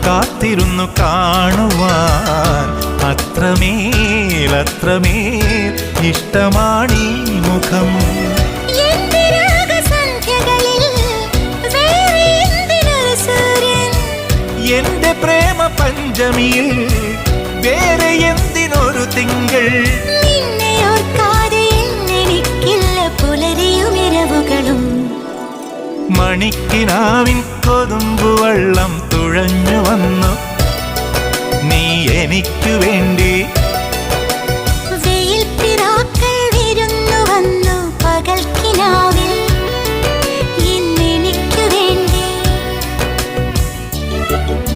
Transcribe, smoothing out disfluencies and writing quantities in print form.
കാത്തിരുന്നു കാണുവാൻ. അത്രമേൽ അത്രമേൽ ഇഷ്ടമാണീ മുഖം. എന്റെ പ്രേമ പഞ്ചമിയിൽ വേറെ എന്തിനൊരു തിങ്കൾ. മണിക്കിനാവിൻ കൊതുമ്പുവെള്ളം തുഴഞ്ഞു വന്നു. നീ എനിക്കു വേണ്ടി